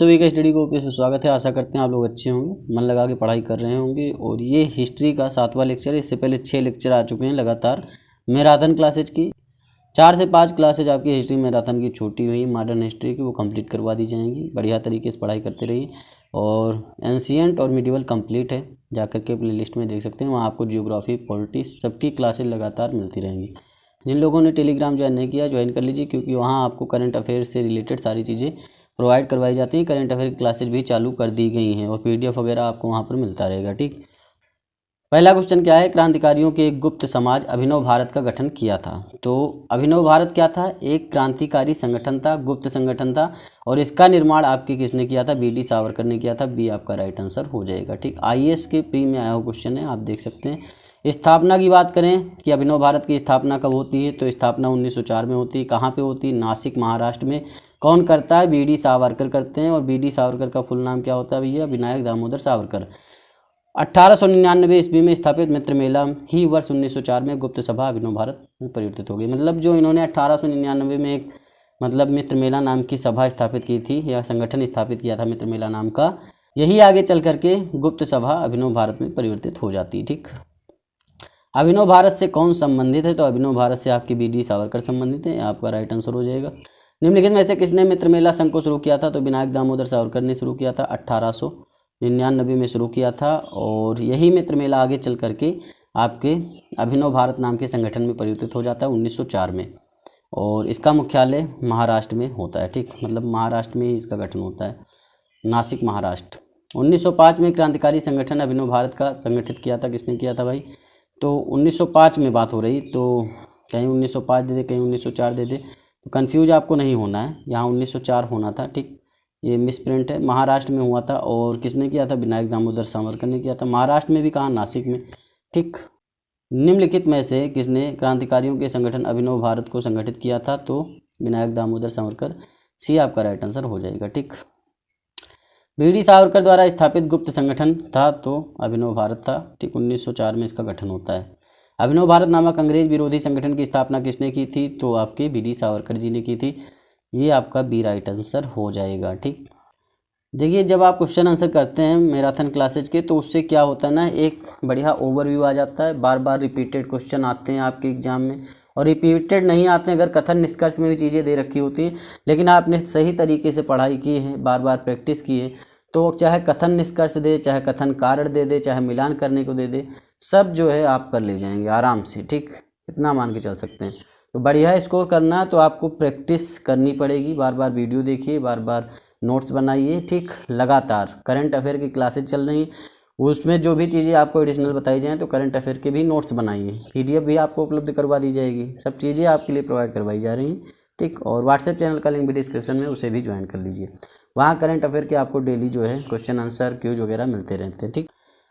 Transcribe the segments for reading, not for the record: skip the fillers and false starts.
सभी का study group पे स्वागत है। आशा करते हैं आप लोग अच्छे होंगे, मन लगा के पढ़ाई कर रहे होंगे। और ये हिस्ट्री का 7वां लेक्चर है। इससे पहले 6 लेक्चर आ चुके हैं लगातार मैराथन क्लासेज की। 4 से 5 क्लासेज आपकी हिस्ट्री मैराथन की छूटी हुई मॉडर्न हिस्ट्री की वो कंप्लीट करवा दी जाएंगी। बढ़िया तरीके से पढ़ाई करते रहिए। और एंशिएंट और मिडिवल कंप्लीट है, जाकर के प्ले लिस्ट में देख सकते हैं। वहाँ आपको जियोग्राफी, पॉलिटिक्स सबकी क्लासेज लगातार मिलती रहेंगी। जिन लोगों ने टेलीग्राम ज्वाइन नहीं किया ज्वाइन कर लीजिए, क्योंकि वहाँ आपको करंट अफेयर से रिलेटेड सारी चीज़ें प्रोवाइड करवाई जाती हैं। करंट अफेयर की क्लासेज भी चालू कर दी गई हैं और पीडीएफ वगैरह आपको वहाँ पर मिलता रहेगा। ठीक, पहला क्वेश्चन क्या है? क्रांतिकारियों के एक गुप्त समाज अभिनव भारत का गठन किया था। तो अभिनव भारत क्या था? एक क्रांतिकारी संगठन था, गुप्त संगठन था। और इसका निर्माण आपके किसने किया था? बी डी सावरकर ने किया था। बी आपका राइट आंसर हो जाएगा। ठीक, आईएएस के प्री में आया हुआ क्वेश्चन है, आप देख सकते हैं। स्थापना की बात करें कि अभिनव भारत की स्थापना कब होती है, तो स्थापना 1904 में होती है। कहाँ पे होती है? नासिक, महाराष्ट्र में। कौन करता है? बी डी सावरकर करते हैं। और बी डी सावरकर का फुल नाम क्या होता है भैया? विनायक दामोदर सावरकर। 1899 ईस्वी में स्थापित मित्र मेला ही वर्ष 1904 में गुप्त सभा अभिनव भारत में परिवर्तित हो गई। मतलब जो इन्होंने 1899 में एक मित्र मेला नाम की सभा स्थापित की थी या संगठन स्थापित किया था मित्र मेला नाम का, यही आगे चल करके गुप्त सभा अभिनव भारत में परिवर्तित हो जाती है। ठीक, अभिनव भारत से कौन संबंधित है? तो अभिनव भारत से आपकी बी डी सावरकर संबंधित है। आपका राइट आंसर हो जाएगा। निम्नलिखित में से किसने मित्र मेला संघ को शुरू किया था? तो विनायक दामोदर सावरकर ने शुरू किया था। 1899 में शुरू किया था। और यही मित्र मेला आगे चल करके आपके अभिनव भारत नाम के संगठन में परिवर्तित हो जाता है 1904 में। और इसका मुख्यालय महाराष्ट्र में होता है। ठीक, मतलब महाराष्ट्र में ही इसका गठन होता है, नासिक, महाराष्ट्र। 1905 में क्रांतिकारी संगठन अभिनव भारत का संगठित किया था। किसने किया था भाई? तो 1905 में बात हो रही, तो कहीं 1905 दे दे, कहीं 1904 दे दे, तो कन्फ्यूज आपको नहीं होना है। यहाँ 1904 होना था। ठीक, ये मिसप्रिंट है। महाराष्ट्र में हुआ था। और किसने किया था? विनायक दामोदर सावरकर ने किया था। महाराष्ट्र में भी कहाँ? नासिक में। ठीक, निम्नलिखित में से किसने क्रांतिकारियों के संगठन अभिनव भारत को संगठित किया था? तो विनायक दामोदर सावरकर। सी आपका राइट आंसर हो जाएगा। ठीक, बी डी सावरकर द्वारा स्थापित गुप्त संगठन था तो अभिनव भारत था। ठीक, 1904 में इसका गठन होता है। अभिनव भारत नामक अंग्रेज विरोधी संगठन की स्थापना किसने की थी? तो आपके बी डी सावरकर जी ने की थी। ये आपका बी राइट आंसर हो जाएगा। ठीक, देखिए जब आप क्वेश्चन आंसर करते हैं मैराथन क्लासेज के, तो उससे क्या होता है ना, एक बढ़िया ओवरव्यू आ जाता है। बार बार रिपीटेड क्वेश्चन आते हैं आपके एग्जाम में, और रिपीटेड नहीं आते हैं अगर कथन निष्कर्ष में भी चीज़ें दे रखी होती हैं, लेकिन आपने सही तरीके से पढ़ाई की है, बार बार प्रैक्टिस की है, तो चाहे कथन निष्कर्ष दे, चाहे कथन कारण दे दे, चाहे मिलान करने को दे दे, सब जो है आप कर ले जाएंगे आराम से। ठीक, इतना मान के चल सकते हैं। तो बढ़िया स्कोर करना है तो आपको प्रैक्टिस करनी पड़ेगी। बार बार वीडियो देखिए, बार बार नोट्स बनाइए। ठीक, लगातार करंट अफेयर की क्लासेज चल रही हैं, उसमें जो भी चीज़ें आपको एडिशनल बताई जाएँ तो करंट अफेयर के भी नोट्स बनाइए। पीडीएफ भी आपको उपलब्ध करवा दी जाएगी। सब चीज़ें आपके लिए प्रोवाइड करवाई जा रही हैं। ठीक, और व्हाट्सएप चैनल का लिंक भी डिस्क्रिप्शन में, उसे भी ज्वाइन कर लीजिए। वहाँ करंट अफेयर के आपको डेली जो है क्वेश्चन आंसर, क्यूज वगैरह मिलते रहते हैं। ठीक,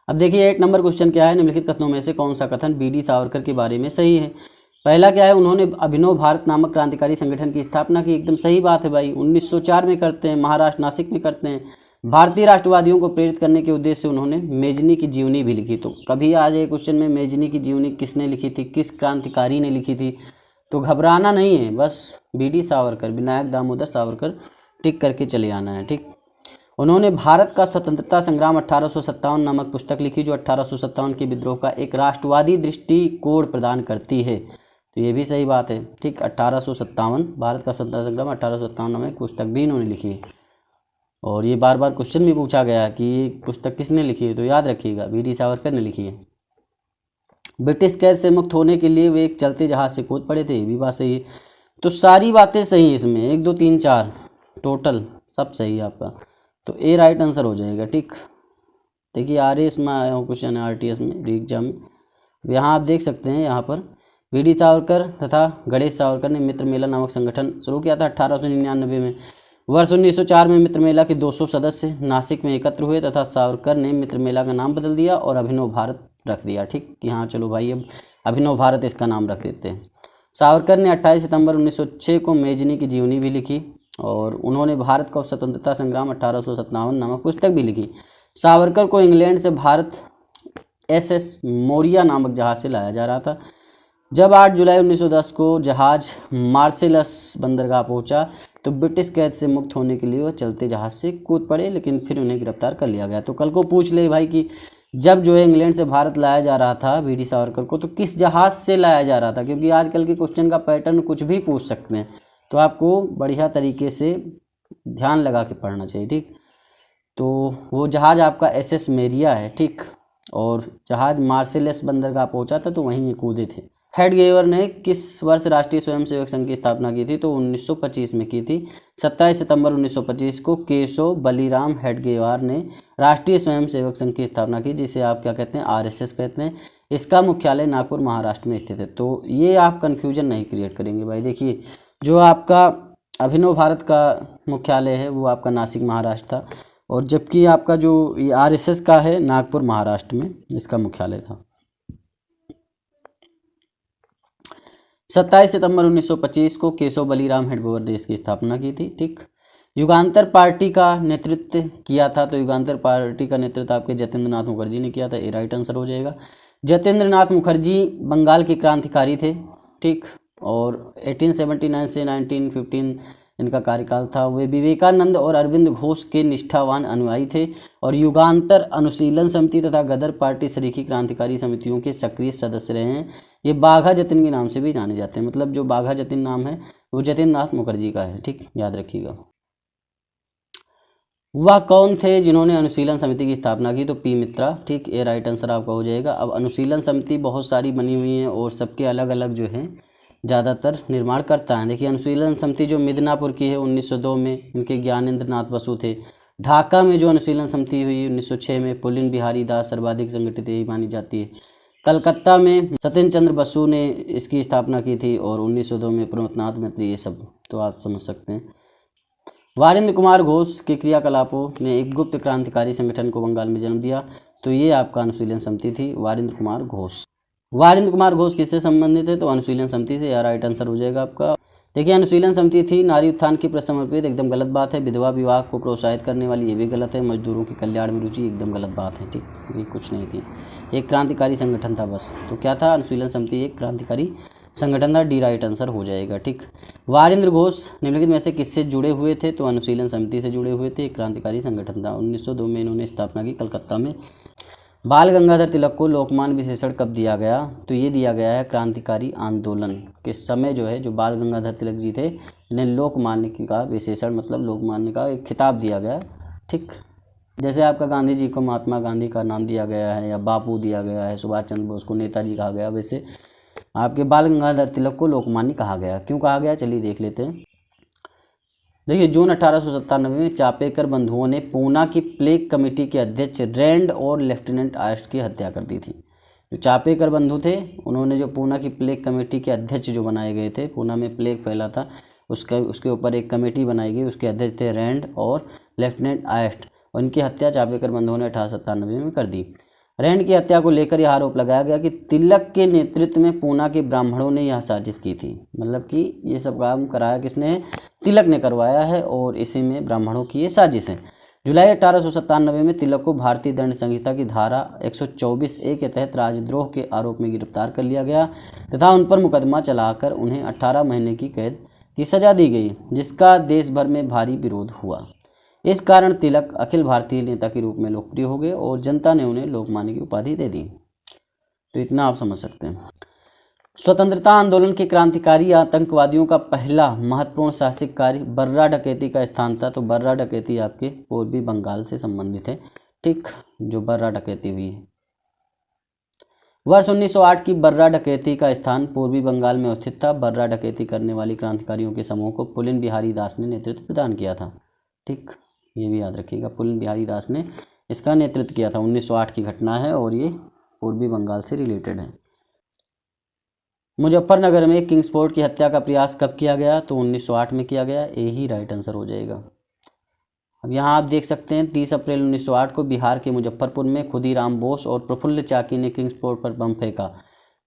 अब देखिए 1 नंबर क्वेश्चन क्या है? निम्नलिखित कथनों में से कौन सा कथन बी डी सावरकर के बारे में सही है? पहला क्या है? उन्होंने अभिनव भारत नामक क्रांतिकारी संगठन की स्थापना की। एकदम सही बात है भाई। 1904 में करते हैं, महाराष्ट्र नासिक में करते हैं। भारतीय राष्ट्रवादियों को प्रेरित करने के उद्देश्य से उन्होंने मेजनी की जीवनी भी लिखी। तो कभी आ जाए क्वेश्चन में मेजनी की जीवनी किसने लिखी थी, किस क्रांतिकारी ने लिखी थी, तो घबराना नहीं है, बस बी डी सावरकर, विनायक दामोदर सावरकर टिक करके चले आना है। ठीक, उन्होंने भारत का स्वतंत्रता संग्राम 1857 नामक पुस्तक लिखी, जो 1857 के विद्रोह का एक राष्ट्रवादी दृष्टिकोण प्रदान करती है। तो ये भी सही बात है। ठीक, 1857 भारत का स्वतंत्रता संग्राम 1857 नामक पुस्तक भी इन्होंने लिखी है। और ये बार बार क्वेश्चन भी पूछा गया कि ये पुस्तक किसने लिखी है, तो याद रखिएगा बी डी सावरकर ने लिखी है। ब्रिटिश कैद से मुक्त होने के लिए वे एक चलते जहाज से कूद पड़े थे, ये भी बात सही है। तो सारी बातें सही है इसमें, 1 2 3 4 टोटल सब सही है आपका, तो ए राइट आंसर हो जाएगा। ठीक, देखिए आरएएस में आया हूँ क्वेश्चन है, आरटीएस में, री एग्जाम में। यहाँ आप देख सकते हैं, यहाँ पर बी डी सावरकर तथा गणेश सावरकर ने मित्र मेला नामक संगठन शुरू किया था 1899 में। वर्ष 1904 में मित्र मेला के 200 सदस्य नासिक में एकत्र हुए तथा सावरकर ने मित्र मेला का नाम बदल दिया और अभिनव भारत रख दिया। ठीक, कि हाँ चलो भाई अब अभिनव भारत इसका नाम रख देते हैं। सावरकर ने 28 सितंबर 1906 को मेजनी की जीवनी भी लिखी और उन्होंने भारत का स्वतंत्रता संग्राम 1857 नामक पुस्तक भी लिखी। सावरकर को इंग्लैंड से भारत एसएस मोरिया नामक जहाज से लाया जा रहा था। जब 8 जुलाई 1910 को जहाज मार्सेलस बंदरगाह पहुंचा तो ब्रिटिश कैद से मुक्त होने के लिए वह चलते जहाज से कूद पड़े, लेकिन फिर उन्हें गिरफ्तार कर लिया गया। तो कल को पूछ ले भाई कि जब जो है इंग्लैंड से भारत लाया जा रहा था वीडी सावरकर को, तो किस जहाज से लाया जा रहा था, क्योंकि आजकल के क्वेश्चन का पैटर्न कुछ भी पूछ सकते हैं, तो आपको बढ़िया तरीके से ध्यान लगा के पढ़ना चाहिए। ठीक, तो वो जहाज़ आपका SS मेरिया है। ठीक, और जहाज मार्सेलस बंदरगाह पहुंचा था तो वहीं ये कूदे थे। हेडगेवर ने किस वर्ष राष्ट्रीय स्वयंसेवक संघ की स्थापना की थी, तो 1925 में की थी। 27 सितंबर 1925 को केशव बलीराम हेडगेवार ने राष्ट्रीय स्वयंसेवक संघ की स्थापना की, जिसे आप क्या कहते हैं, RSS कहते हैं। इसका मुख्यालय नागपुर महाराष्ट्र में स्थित है। तो ये आप कन्फ्यूजन नहीं क्रिएट करेंगे भाई। देखिए, जो आपका अभिनव भारत का मुख्यालय है वो आपका नासिक महाराष्ट्र था, और जबकि आपका जो ये RSS का है नागपुर महाराष्ट्र में इसका मुख्यालय था। 27 सितंबर 1925 को केशव बलीराम हेडगेवार ने इसकी स्थापना की थी। ठीक, युगांतर पार्टी का नेतृत्व किया था, तो युगांतर पार्टी का नेतृत्व आपके जतेंद्र नाथ मुखर्जी ने किया था। ये राइट आंसर हो जाएगा। जतेंद्र नाथ मुखर्जी बंगाल के क्रांतिकारी थे। ठीक, और 1879 से 1915 इनका कार्यकाल था। वे विवेकानंद और अरविंद घोष के निष्ठावान अनुयायी थे और युगांतर अनुशीलन समिति तथा गदर पार्टी सरीखी क्रांतिकारी समितियों के सक्रिय सदस्य रहे हैं। ये बाघा जतिन के नाम से भी जाने जाते हैं, मतलब जो बाघा जतिन नाम है वो जतिन नाथ मुखर्जी का है। ठीक, याद रखिएगा। वह कौन थे जिन्होंने अनुशीलन समिति की स्थापना की, तो P मित्रा। ठीक, ये राइट आंसर आपका हो जाएगा। अब अनुशीलन समिति बहुत सारी बनी हुई हैं और सबके अलग अलग जो है ज़्यादातर निर्माण करता है। देखिए, अनुशीलन समिति जो मिदनापुर की है 1902 में, इनके ज्ञानेंद्र नाथ बसु थे। ढाका में जो अनुशीलन समिति हुई 1906 में, पुलिन बिहारी दास सर्वाधिक संगठित यही मानी जाती है। कलकत्ता में सत्येंद्र चंद्र बसु ने इसकी स्थापना की थी और 1902 में प्रमथनाथ मैत्री, ये सब तो आप समझ सकते हैं। वारिंद्र कुमार घोष के क्रियाकलापों ने एक गुप्त क्रांतिकारी संगठन को बंगाल में जन्म दिया, तो ये आपका अनुशीलन समिति थी, वारिंद्र कुमार घोष। वारिंद्र कुमार घोष किससे संबंधित है, तो अनुशीलन समिति से। यार राइट आंसर हो जाएगा आपका। देखिए, अनुशीलन समिति थी नारी उत्थान के प्रति समर्पित, एकदम गलत बात है। विधवा विवाह को प्रोत्साहित करने वाली, ये भी गलत है। मजदूरों के कल्याण में रुचि, एकदम गलत बात है। ठीक, ये कुछ नहीं थी, एक क्रांतिकारी संगठन था बस। तो क्या था, अनुशीलन समिति एक क्रांतिकारी संगठन था। डी राइट आंसर हो जाएगा। ठीक, वारिंद्र घोष निम्नलिखित में से किससे जुड़े हुए थे, तो अनुशीलन समिति से जुड़े हुए थे, एक क्रांतिकारी संगठन था। 1902 में इन्होंने स्थापना की कलकत्ता में। बाल गंगाधर तिलक को लोकमान्य विशेषण कब दिया गया, तो ये दिया गया है क्रांतिकारी आंदोलन के समय जो है, जो बाल गंगाधर तिलक जी थे इन्हें लोकमान्य का विशेषण मतलब लोकमान्य का एक खिताब दिया गया। ठीक, जैसे आपका गांधी जी को महात्मा गांधी का नाम दिया गया है या बापू दिया गया है, सुभाष चंद्र बोस को नेताजी कहा गया, वैसे आपके बाल गंगाधर तिलक को लोकमान्य कहा गया। क्यों कहा गया, चलिए देख लेते हैं। देखिए, जून 1897 में चापेकर बंधुओं ने पूना की प्लेग कमेटी के अध्यक्ष रैंड और लेफ्टिनेंट आयस्ट की हत्या कर दी थी। जो चापेकर बंधु थे उन्होंने जो पूना की प्लेग कमेटी के अध्यक्ष जो बनाए गए थे, पूना में प्लेग फैला था, उसके ऊपर एक कमेटी बनाई गई, उसके अध्यक्ष थे रैंड और लेफ्टिनेंट आयस्ट, और उनकी हत्या चापेकर बंधुओं ने 1897 में कर दी। रैंड की हत्या को लेकर यह आरोप लगाया गया कि तिलक के नेतृत्व में पूना के ब्राह्मणों ने यह साजिश की थी। मतलब कि ये सब काम कराया किसने, तिलक ने करवाया है, और इसी में ब्राह्मणों की ये साजिश है। जुलाई 1897 में तिलक को भारतीय दंड संहिता की धारा 124A के तहत राजद्रोह के आरोप में गिरफ्तार कर लिया गया तथा उन पर मुकदमा चलाकर उन्हें 18 महीने की कैद की सजा दी गई, जिसका देश भर में भारी विरोध हुआ। इस कारण तिलक अखिल भारतीय नेता के रूप में लोकप्रिय हो गए और जनता ने उन्हें लोकमान्य की उपाधि दे दी। तो इतना आप समझ सकते हैं। स्वतंत्रता आंदोलन के क्रांतिकारी आतंकवादियों का पहला महत्वपूर्ण साहसिक कार्य बर्रा डकैती का स्थान था। तो बर्रा डकैती आपके पूर्वी बंगाल से संबंधित है। ठीक, जो बर्रा डकैती हुई है, वर्ष 1908 की बर्रा डकैती का स्थान पूर्वी बंगाल में स्थित था। बर्रा डकैती करने वाली क्रांतिकारियों के समूह को पुलिन बिहारी दास ने नेतृत्व प्रदान किया था। ठीक, ये भी याद रखिएगा, पुलिन बिहारी दास ने इसका नेतृत्व किया था। 1908 की घटना है और ये पूर्वी बंगाल से रिलेटेड है। मुजफ्फरनगर में किंग्सफोर्ड की हत्या का प्रयास कब किया गया, तो 1908 में किया गया। यही राइट आंसर हो जाएगा। अब यहाँ आप देख सकते हैं 30 अप्रैल 1908 को बिहार के मुजफ्फरपुर में खुदीराम बोस और प्रफुल्ल चाकी ने किंग्सफोर्ड पर बम फेंका।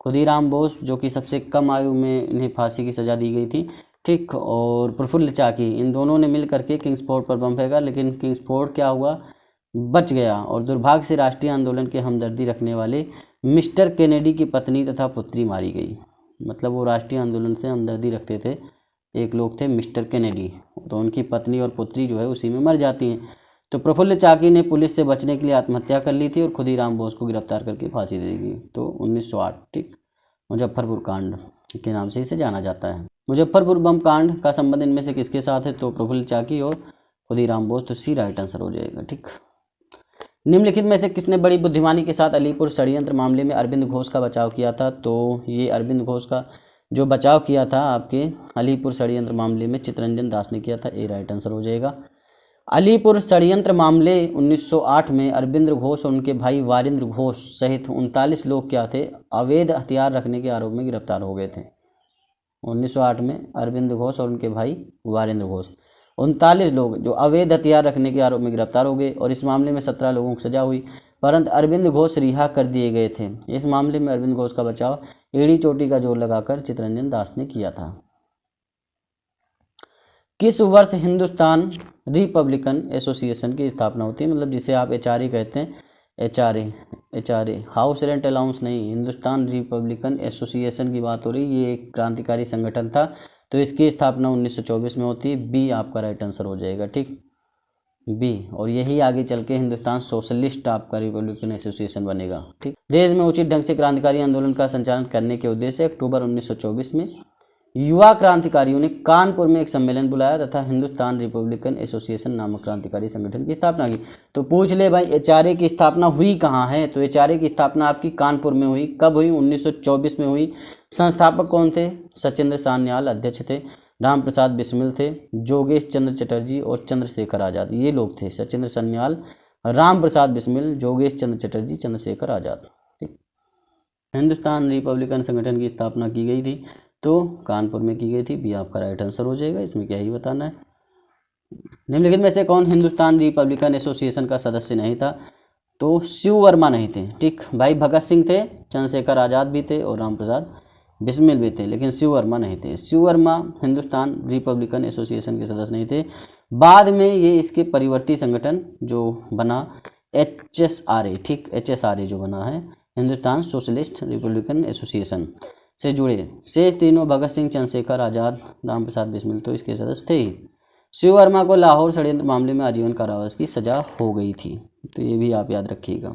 खुदीराम बोस जो कि सबसे कम आयु में इन्हें फांसी की सज़ा दी गई थी, ठीक, और प्रफुल्ल चाकी, इन दोनों ने मिल करके किंग्सफोर्ड पर बम फेंका, लेकिन किंग्सफोर्ड क्या हुआ, बच गया। और दुर्भाग्य से राष्ट्रीय आंदोलन के हमदर्दी रखने वाले मिस्टर केनेडी की पत्नी तथा पुत्री मारी गई। मतलब वो राष्ट्रीय आंदोलन से हमदर्दी रखते थे। एक लोग थे मिस्टर केनेडी, तो उनकी पत्नी और पुत्री जो है उसी में मर जाती हैं। तो प्रफुल्ल चाकी ने पुलिस से बचने के लिए आत्महत्या कर ली थी और खुदीराम बोस को गिरफ्तार करके फांसी दे दी। तो 1908, ठीक, मुजफ्फरपुर कांड के नाम से इसे जाना जाता है। मुजफ्फरपुर बम कांड का संबंध इनमें से किसके साथ है? तो प्रफुल्ल चाकी और खुदीराम बोस। तो सी राइट आंसर हो जाएगा, ठीक। निम्नलिखित में से किसने बड़ी बुद्धिमानी के साथ अलीपुर षड्यंत्र मामले में अरविंद घोष का बचाव किया था? तो ये अरविंद घोष का जो बचाव किया था आपके अलीपुर षड्यंत्र मामले में चित्तरंजन दास ने किया था। ए राइट आंसर हो जाएगा। अलीपुर षड्यंत्र मामले 1908 में अरविंद घोष और उनके भाई वारिंद्र घोष सहित 39 लोग क्या थे? अवैध हथियार रखने के आरोप में गिरफ्तार हो गए थे। 1908 में अरविंद घोष और उनके भाई वारिंद्र घोष 39 लोग जो अवैध हथियार रखने के आरोप में गिरफ्तार हो गए और इस मामले में 17 लोगों को सजा हुई, परंतु अरविंद घोष रिहा कर दिए गए थे। इस मामले में अरविंद घोष का बचाव एड़ी चोटी का जोर लगाकर चित्तरंजन दास ने किया था। किस वर्ष हिंदुस्तान रिपब्लिकन एसोसिएशन की स्थापना होती है? मतलब जिसे आप एचआरए कहते हैं, एचआरए हाउस रेंट अलाउंस नहीं, हिंदुस्तान रिपब्लिकन एसोसिएशन की बात हो रही। ये एक क्रांतिकारी संगठन था, तो इसकी स्थापना 1924 में होती है। बी आपका राइट आंसर हो जाएगा, ठीक, बी। और यही आगे चल के हिंदुस्तान सोशलिस्ट आपका रिपब्लिकन एसोसिएशन बनेगा, ठीक। देश में उचित ढंग से क्रांतिकारी आंदोलन का संचालन करने के उद्देश्य से अक्टूबर 1924 में युवा क्रांतिकारियों ने कानपुर में एक सम्मेलन बुलाया तथा हिंदुस्तान रिपब्लिकन एसोसिएशन नामक क्रांतिकारी संगठन की स्थापना की। तो पूछ ले भाई एचआरए की स्थापना हुई कहाँ है? तो एचआरए की स्थापना आपकी कानपुर में हुई। कब हुई? 1924 में हुई। संस्थापक कौन थे? सचिंद्र सान्याल अध्यक्ष थे, राम प्रसाद बिस्मिल थे, जोगेश चंद्र चटर्जी और चंद्रशेखर आज़ाद, ये लोग थे। सचिंद्र सान्याल, राम प्रसाद बिस्मिल, जोगेश चंद्र चटर्जी, चंद्रशेखर आज़ाद, ठीक। हिंदुस्तान रिपब्लिकन संगठन की स्थापना की गई थी तो कानपुर में की गई थी। बी आपका राइट आंसर हो जाएगा, इसमें क्या ही बताना है। निम्नलिखित में से कौन हिंदुस्तान रिपब्लिकन एसोसिएशन का सदस्य नहीं था? तो शिव वर्मा नहीं थे, ठीक। भाई भगत सिंह थे, चंद्रशेखर आज़ाद भी थे और राम प्रसाद बिस्मिल भी थे, लेकिन शिव वर्मा नहीं थे। शिव वर्मा हिंदुस्तान रिपब्लिकन एसोसिएशन के सदस्य नहीं थे। बाद में ये इसके परिवर्ती संगठन जो बना HSRA, ठीक, HSRA जो बना है हिंदुस्तान सोशलिस्ट रिपब्लिकन एसोसिएशन से जुड़े। शेष तीनों भगत सिंह, चंद्रशेखर आज़ाद, राम प्रसाद बिस्मिल तो इसके सदस्य थे ही। शिव वर्मा को लाहौर षड्यंत्र मामले में आजीवन कारावास की सजा हो गई थी, तो ये भी आप याद रखिएगा।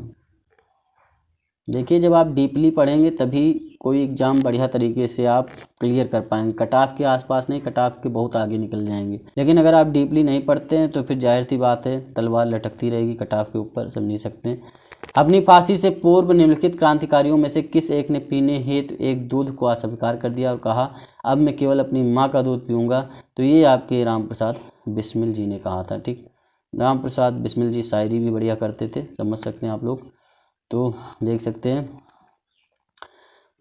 देखिए जब आप डीपली पढ़ेंगे तभी कोई एग्जाम बढ़िया तरीके से आप क्लियर कर पाएंगे। कट ऑफ के आसपास नहीं, कट ऑफ के बहुत आगे निकल जाएंगे। लेकिन अगर आप डीपली नहीं पढ़ते हैं तो फिर जाहिर सी बात है तलवार लटकती रहेगी कट ऑफ के ऊपर, समझ सकते हैं। अपनी फांसी से पूर्व निम्नलिखित क्रांतिकारियों में से किस एक ने पीने हेतु एक दूध को अस्वीकार कर दिया और कहा अब मैं केवल अपनी माँ का दूध पीऊँगा? तो ये आपके राम प्रसाद बिस्मिल जी ने कहा था, ठीक। राम प्रसाद बिस्मिल जी शायरी भी बढ़िया करते थे, समझ सकते हैं आप लोग। तो देख सकते हैं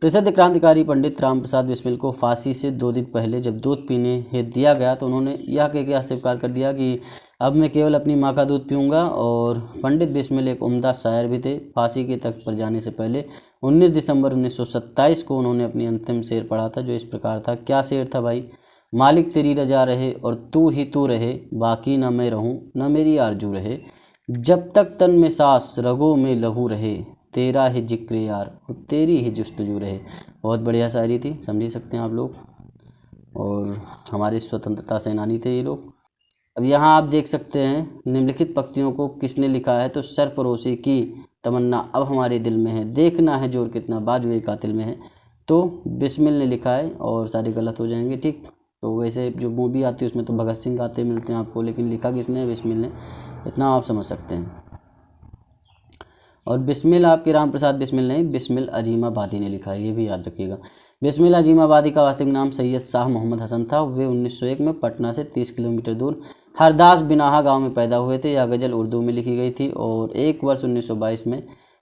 प्रसिद्ध क्रांतिकारी पंडित राम प्रसाद बिस्मिल को फांसी से 2 दिन पहले जब दूध पीने हेतु दिया गया तो उन्होंने यह कह के स्वीकार कर दिया कि अब मैं केवल अपनी माँ का दूध पीऊँगा। और पंडित बिस्मिल एक उम्दा शायर भी थे। फांसी के तख्त पर जाने से पहले 19 दिसंबर 1927 को उन्होंने अपनी अंतिम शेर पढ़ा था जो इस प्रकार था। क्या शेर था भाई? मालिक तेरी रजा रहे और तू ही तू रहे, बाकी न मैं रहूं न मेरी आरजू रहे, जब तक तन में सांस रगों में लहू रहे, तेरा ही जिक्र यार तेरी ही जुस्तजू रहे। बहुत बढ़िया शायरी थी, समझ सकते हैं आप लोग। और हमारे स्वतंत्रता सेनानी थे ये लोग। अब यहाँ आप देख सकते हैं निम्नलिखित पंक्तियों को किसने लिखा है? तो सरफरोशी की तमन्ना अब हमारे दिल में है, देखना है जोर कितना बाजुए कातिल में है, तो बिस्मिल ने लिखा है। और सारे गलत हो जाएंगे, ठीक। तो वैसे जो मूवी आती है उसमें तो भगत सिंह गाते मिलते हैं आपको, लेकिन लिखा किसने? बिस्मिल ने, इतना आप समझ सकते हैं। और बिस्मिल आपके राम प्रसाद बिस्मिल नहीं, बिस्मिल अजीमाबादी ने लिखा है, ये भी याद रखिएगा। बिस्मिल अजीमाबादी का वास्तविक नाम सैयद शाह मोहम्मद हसन था। वे 1901 में पटना से 30 किलोमीटर दूर हरदास बिनाहा गांव में पैदा हुए थे। यह गज़ल उर्दू में लिखी गई थी और एक वर्ष 1922 में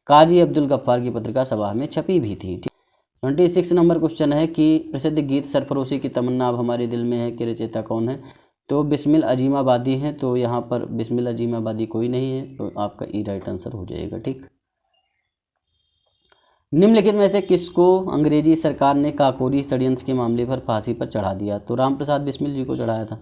काजी अब्दुल गफ्फार की पत्रिका सभा में छपी भी थी। 26 नंबर क्वेश्चन है कि प्रसिद्ध गीत सरफरोशी की तमन्ना अब हमारे दिल में है के रचयिता कौन है? तो बिस्मिल अजीमाबादी हैं। तो यहाँ पर बिस्मिल अजीमाबादी कोई नहीं है, तो आपका ई राइट आंसर हो जाएगा, ठीक। निम्नलिखित में से किसको अंग्रेजी सरकार ने काकोरी षड्यंत्र के मामले पर फांसी पर चढ़ा दिया? तो राम प्रसाद बिस्मिल जी को चढ़ाया था।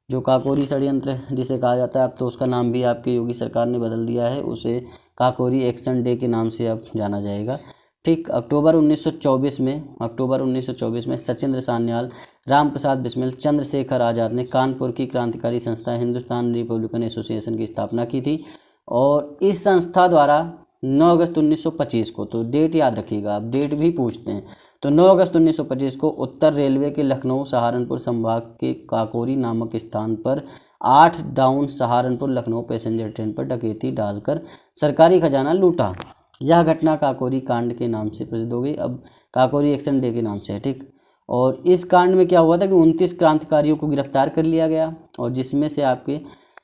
जो काकोरी षड्यंत्र जिसे कहा जाता है, अब तो उसका नाम भी आपकी योगी सरकार ने बदल दिया है, उसे काकोरी एक्शन डे के नाम से अब जाना जाएगा। ठीक। अक्टूबर 1924 में सचिंद्र सान्याल, राम प्रसाद बिस्मिल, चंद्रशेखर आज़ाद ने कानपुर की क्रांतिकारी संस्था हिंदुस्तान रिपब्लिकन एसोसिएशन की स्थापना की थी। और इस संस्था द्वारा 9 अगस्त 1925 को, तो डेट याद रखिएगा, आप डेट भी पूछते हैं, तो 9 अगस्त 1925 को उत्तर रेलवे के लखनऊ सहारनपुर संभाग के काकोरी नामक स्थान पर 8 down Saharanpur Lucknow passenger train पर डकैती डालकर सरकारी खजाना लूटा। यह घटना काकोरी कांड के नाम से प्रसिद्ध हो गई, अब काकोरी एक्शन डे के नाम से है। ठीक। और इस कांड में क्या हुआ था कि 29 क्रांतिकारियों को गिरफ्तार कर लिया गया, और जिसमें से आपके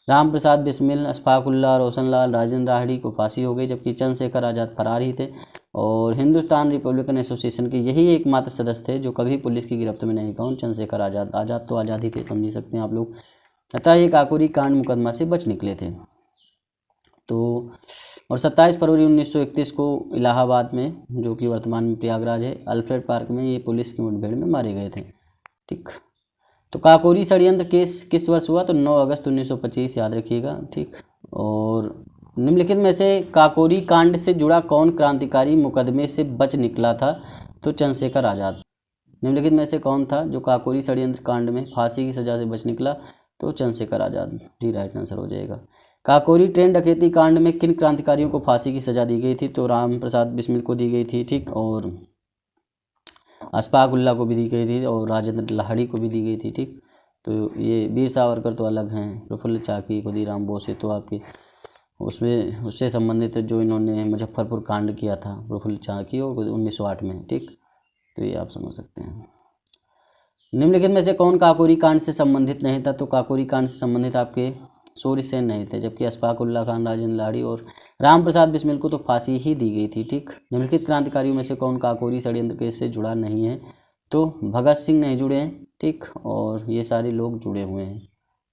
राम प्रसाद बिस्मिल, अशफाकुल्लाह, रोशनलाल, राजेंद्र राहड़ी को फांसी हो गई, जबकि चंद्रशेखर आज़ाद फरार ही थे। और हिंदुस्तान रिपब्लिकन एसोसिएशन के यही एकमात्र सदस्य थे जो कभी पुलिस की गिरफ्त में नहीं। कौन? चंद्रशेखर आज़ाद। आज़ाद तो आज़ाद ही थे, समझ सकते हैं आप लोग। अतः ये काकोरी कांड मुकदमा से बच निकले थे। तो और 27 फरवरी 1931 को इलाहाबाद में, जो कि वर्तमान में प्रयागराज है, अल्फ्रेड पार्क में ये पुलिस की मुठभेड़ में मारे गए थे। ठीक। तो काकोरी षड्यंत्र केस किस वर्ष हुआ? तो 9 अगस्त 1925, याद रखिएगा। ठीक। और निम्नलिखित में से काकोरी कांड से जुड़ा कौन क्रांतिकारी मुकदमे से बच निकला था? तो चंद्रशेखर आज़ाद। निम्नलिखित में से कौन था जो काकोरी षड्यंत्र कांड में फांसी की सजा से बच निकला? तो Chandrashekhar Azad. D right answer हो जाएगा। काकोरी ट्रेन डकैती कांड में किन क्रांतिकारियों को फांसी की सजा दी गई थी? तो राम प्रसाद बिस्मिल को दी गई थी। ठीक। और अशफाकुल्लाह को भी दी गई थी, और राजेंद्र लाहिड़ी को भी दी गई थी। ठीक। तो ये वीर सावरकर तो अलग हैं, प्रफुल्ल चाकी, खुदीराम बोसे तो आपके उसमें उससे संबंधित जो इन्होंने मुजफ्फरपुर कांड किया था, प्रफुल्ल चाकी, और 1908 में। ठीक। तो ये आप समझ सकते हैं। निम्नलिखित में से कौन काकोरी कांड से संबंधित नहीं था? तो काकोरी कांड से संबंधित आपके सूर्य सेन नहीं थे, जबकि अशफाकुल्लाह खान, राजेंद्र लाहिड़ी और राम प्रसाद बिस्मिल को तो फांसी ही दी गई थी। ठीक। निम्नलिखित क्रांतिकारियों में से कौन काकोरी षड्यंत्र केस से जुड़ा नहीं है? तो भगत सिंह नहीं जुड़े हैं। ठीक। और ये सारे लोग जुड़े हुए हैं,